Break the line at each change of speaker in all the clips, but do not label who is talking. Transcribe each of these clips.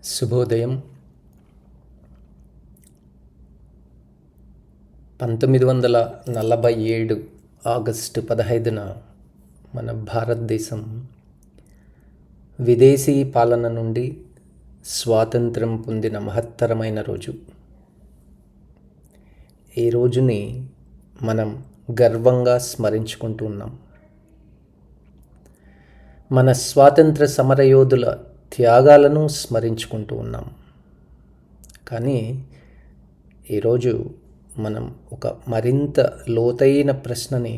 శుభోదయం. 1947 ఆగస్టు 15న మన భారతదేశం విదేశీ పాలన నుండి స్వాతంత్రం పొందిన మహత్తరమైన రోజు. ఈ రోజుని మనం గర్వంగా స్మరించుకుంటూ ఉన్నాం. మన స్వాతంత్ర సమరయోధుల త్యాగాలను స్మరించుకుంటూ ఉన్నాం. కానీ ఈరోజు మనం ఒక మరింత లోతైన ప్రశ్నని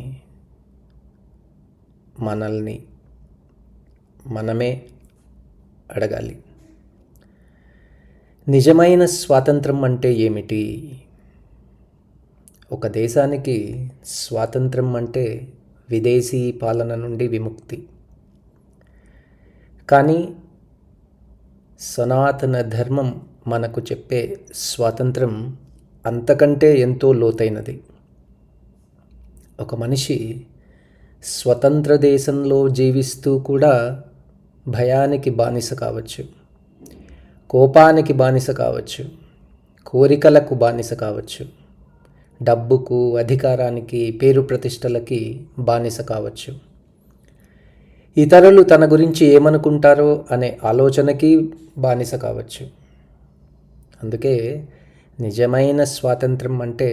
మనమే అడగాలి. నిజమైన స్వాతంత్రం అంటే ఏమిటి? ఒక దేశానికి స్వాతంత్రం అంటే విదేశీ పాలన నుండి విముక్తి. కానీ సనాతన ధర్మం మనకు చెప్పే స్వాతంత్రం అంతకంటే ఎంతో లోతైనది. ఒక మనిషి స్వతంత్ర దేశంలో జీవిస్తూ కూడా భయానికి బానిస కావచ్చు, కోపానికి బానిస కావచ్చు, కోరికలకు బానిస కావచ్చు, డబ్బుకు, అధికారానికి, పేరు ప్రతిష్టలకి బానిస కావచ్చు, ఇతరులు తన గురించి ఏమనుకుంటారో అనే ఆలోచనకి బానిస కావచ్చు. అందుకే నిజమైన స్వాతంత్రం అంటే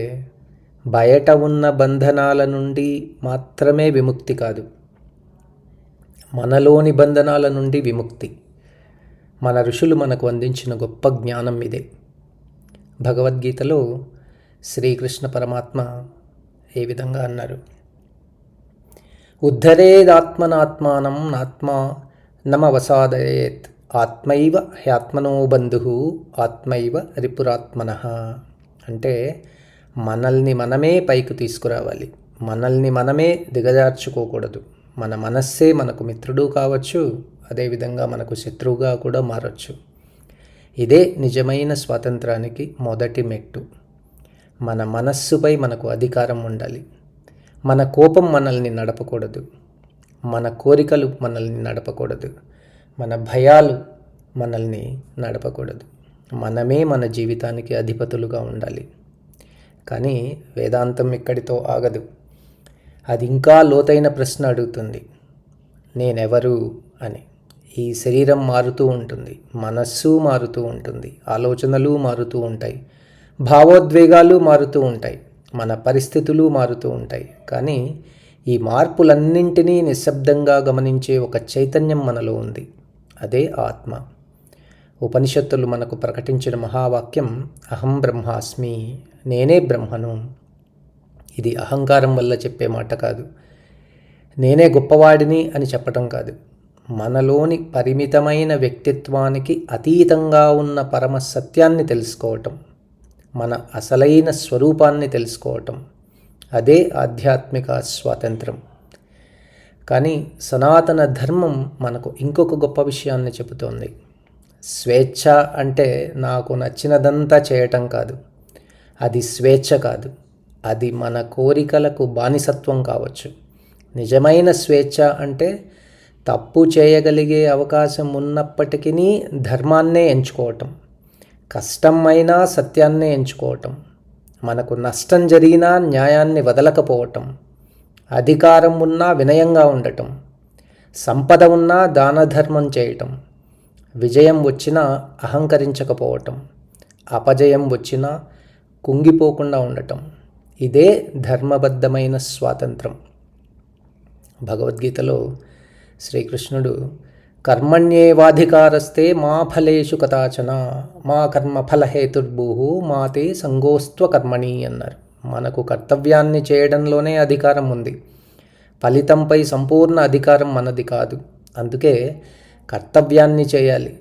బయట ఉన్న బంధనాల నుండి మాత్రమే విముక్తి కాదు, మనలోని బంధనాల నుండి విముక్తి. మన ఋషులు మనకు అందించిన గొప్ప జ్ఞానం ఇదే. భగవద్గీతలో శ్రీకృష్ణ పరమాత్మ ఏ విధంగా అన్నారు: ఉద్ధరేదాత్మనాత్మానం నాత్మా నమవసాదయేత్ ఆత్మైవ హ్యాత్మనో బంధుః ఆత్మైవ రిపురాత్మనః. అంటే మనల్ని మనమే పైకి తీసుకురావాలి, మనల్ని మనమే దిగజార్చుకోకూడదు. మన మనస్సే మనకు మిత్రుడు కావచ్చు, అదేవిధంగా మనకు శత్రువుగా కూడా మారచ్చు. ఇదే నిజమైన స్వాతంత్రానికి మొదటి మెట్టు. మన మనస్సుపై మనకు అధికారం ఉండాలి. మన కోపం మనల్ని నడపకూడదు, మన కోరికలు మనల్ని నడపకూడదు, మన భయాలు మనల్ని నడపకూడదు. మనమే మన జీవితానికి అధిపతులుగా ఉండాలి. కానీ వేదాంతం ఇక్కడితో ఆగదు. అది ఇంకా లోతైన ప్రశ్న అడుగుతుంది: నేనెవరు అని. ఈ శరీరం మారుతూ ఉంటుంది, మనస్సు మారుతూ ఉంటుంది, ఆలోచనలు మారుతూ ఉంటాయి, భావోద్వేగాలు మారుతూ ఉంటాయి, మన పరిస్థితులు మారుతూ ఉంటాయి. కానీ ఈ మార్పులన్నింటినీ నిశ్శబ్దంగా గమనించే ఒక చైతన్యం మనలో ఉంది. అదే ఆత్మ. ఉపనిషత్తులు మనకు ప్రకటించిన మహావాక్యం అహం బ్రహ్మాస్మి, నేనే బ్రహ్మను. ఇది అహంకారం వల్ల చెప్పే మాట కాదు, నేనే గొప్పవాడిని అని చెప్పటం కాదు. మనలోని పరిమితమైన వ్యక్తిత్వానికి అతీతంగా ఉన్న పరమ సత్యాన్ని తెలుసుకోవటం, మన అసలైన స్వరూపాన్ని తెలుసుకోవటం, అదే ఆధ్యాత్మిక స్వాతంత్రం. కానీ సనాతన ధర్మం మనకు ఇంకొక గొప్ప విషయాన్ని చెబుతోంది. స్వేచ్ఛ అంటే నాకు నచ్చినదంతా చేయటం కాదు. అది స్వేచ్ఛ కాదు, అది మన కోరికలకు బానిసత్వం కావచ్చు. నిజమైన స్వేచ్ఛ అంటే తప్పు చేయగలిగే అవకాశం ఉన్నప్పటికీ ధర్మాన్నే ఎంచుకోవటం, కష్టమైనా సత్యాన్నే ఎంచుకోవటం, మనకు నష్టం జరిగినా న్యాయాన్ని వదలకపోవటం, అధికారం ఉన్నా వినయంగా ఉండటం, సంపద ఉన్నా దానధర్మం చేయటం, విజయం వచ్చినా అహంకరించకపోవటం, అపజయం వచ్చినా కుంగిపోకుండా ఉండటం. ఇదే ధర్మబద్ధమైన స్వాతంత్రం. భగవద్గీతలో శ్రీకృష్ణుడు కర్మణ్యేవాధికారస్తే మా ఫలేషు కదాచన మా కర్మఫలహేతుర్భూః మా తే సంగోస్త్వ కర్మణి అన్నారు. మనకు కర్తవ్యాన్ని చేయడంలోనే అధికారం ఉంది, ఫలితంపై సంపూర్ణ అధికారం మనది కాదు. అందుకే కర్తవ్యాన్ని చేయాలి,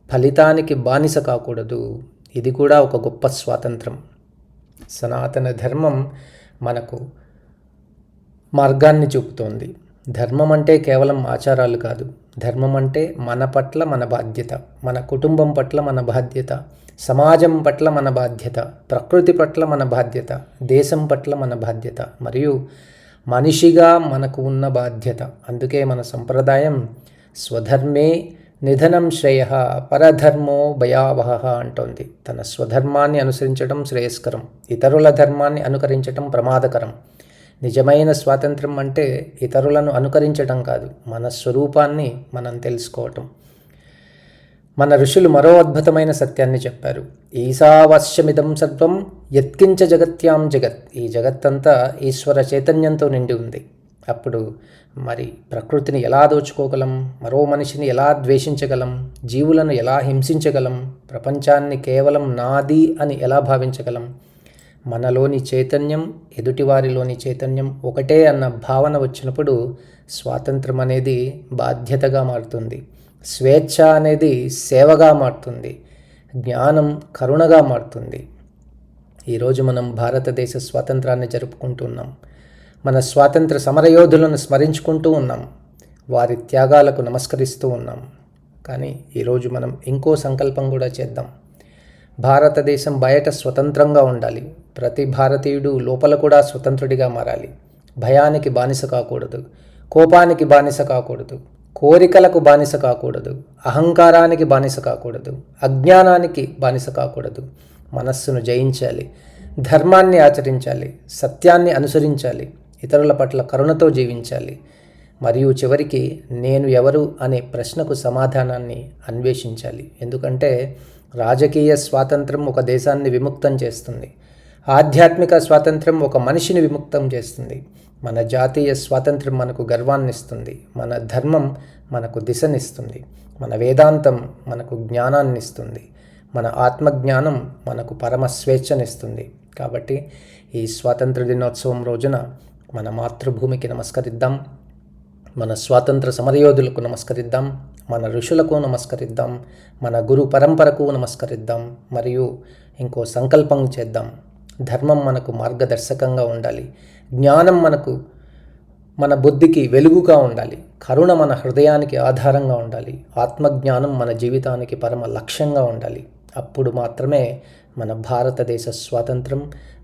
ఫలితానికి బానిస కాకూడదు. ఇది కూడా ఒక గొప్ప స్వాతంత్రం. సనాతన ధర్మం మనకు మార్గాన్ని చూపుతోంది. ధర్మం అంటే కేవలం ఆచారాలు కాదు. ధర్మం అంటే మన పట్ల మన బాధ్యత, మన కుటుంబం పట్ల మన బాధ్యత, సమాజం పట్ల మన బాధ్యత, ప్రకృతి పట్ల మన బాధ్యత, దేశం పట్ల మన బాధ్యత, మరియు మనిషిగా మనకు ఉన్న బాధ్యత. అందుకే మన సంప్రదాయం స్వధర్మే నిధనం శ్రేయ పరధర్మో భయావహ అంటోంది. తన స్వధర్మాన్ని అనుసరించడం శ్రేయస్కరం, ఇతరుల ధర్మాన్ని అనుకరించడం ప్రమాదకరం. నిజమైన స్వాతంత్రం అంటే ఇతరులను అనుకరించడం కాదు, మన స్వరూపాన్ని మనం తెలుసుకోవటం. మన ఋషులు మరో అద్భుతమైన సత్యాన్ని చెప్పారు. ఈశావాస్యమిదం సర్వం యత్కించ జగత్యాం జగత్. ఈ జగత్తంతా ఈశ్వర చైతన్యంతో నిండి ఉంది. అప్పుడు మరి ప్రకృతిని ఎలా దోచుకోగలం, మరో మనిషిని ఎలా ద్వేషించగలం, జీవులను ఎలా హింసించగలం, ప్రపంచాన్ని కేవలం నాది అని ఎలా భావించగలం? మనలోని చైతన్యం ఎదుటివారిలోని చైతన్యం ఒకటే అన్న భావన వచ్చినప్పుడు స్వాతంత్రం అనేది బాధ్యతగా మారుతుంది, స్వేచ్ఛ అనేది సేవగా మారుతుంది, జ్ఞానం కరుణగా మారుతుంది. ఈరోజు మనం భారతదేశ స్వాతంత్రాన్ని జరుపుకుంటున్నాం. మన స్వాతంత్ర సమరయోధులను స్మరించుకుంటూ ఉన్నాం, వారి త్యాగాలకు నమస్కరిస్తూ ఉన్నాం. కానీ ఈరోజు మనం ఇంకో సంకల్పం కూడా చేద్దాం. భారతదేశం బయట స్వతంత్రంగా ఉండాలి, ప్రతి భారతీయుడు లోపల కూడా స్వతంత్రుడిగా మారాలి. భయానికి బానిస కాకూడదు, కోపానికి బానిస కాకూడదు, కోరికలకు బానిస కాకూడదు, అహంకారానికి బానిస కాకూడదు, అజ్ఞానానికి బానిస కాకూడదు. మనస్సును జయించాలి, ధర్మాన్ని ఆచరించాలి, సత్యాన్ని అనుసరించాలి, ఇతరుల పట్ల కరుణతో జీవించాలి. మరియు చివరికి నేను ఎవరు అనే ప్రశ్నకు సమాధానాన్ని అన్వేషించాలి. ఎందుకంటే రాజకీయ స్వాతంత్రం ఒక దేశాన్ని విముక్తం చేస్తుంది, ఆధ్యాత్మిక స్వాతంత్రం ఒక మనిషిని విముక్తం చేస్తుంది, మన జాతీయ స్వాతంత్రం మనకు గర్వాన్నిస్తుంది, మన ధర్మం మనకు దిశనిస్తుంది, మన వేదాంతం మనకు జ్ఞానాన్నిస్తుంది, మన ఆత్మజ్ఞానం మనకు పరమ స్వేచ్ఛనిస్తుంది. కాబట్టి ఈ స్వాతంత్ర దినోత్సవం రోజున మన మాతృభూమికి నమస్కరిద్దాం, మన స్వాతంత్ర సమరయోధులకు నమస్కరిద్దాం, మన ఋషులకు నమస్కరిద్దాం, మన గురు పరంపరకు నమస్కరిద్దాం. మరియు ఇంకో సంకల్పం చేద్దాం. ధర్మం మనకు మార్గదర్శకంగా ఉండాలి, జ్ఞానం మన బుద్ధికి వెలుగుగా ఉండాలి, కరుణ మన హృదయానికి ఆధారంగా ఉండాలి, ఆత్మజ్ఞానం మన జీవితానికి పరమ లక్ష్యంగా ఉండాలి. అప్పుడు మాత్రమే మన భారతదేశ స్వాతంత్రం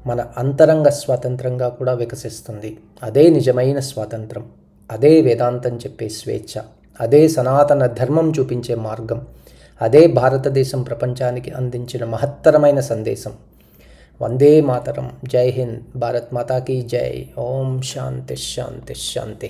మన అంతరంగ స్వాతంత్రంగా కూడా వికసిస్తుంది. అదే నిజమైన స్వాతంత్రం, అదే వేదాంతం చెప్పే స్వేచ్ఛ, అదే సనాతన ధర్మం చూపించే మార్గం, అదే భారతదేశం ప్రపంచానికి అందించిన మహత్తరమైన సందేశం. వందే మాతరం. జై హింద్. భారత్ మాతా కీ జై. ఓం శాంతి శాంతి శాంతి.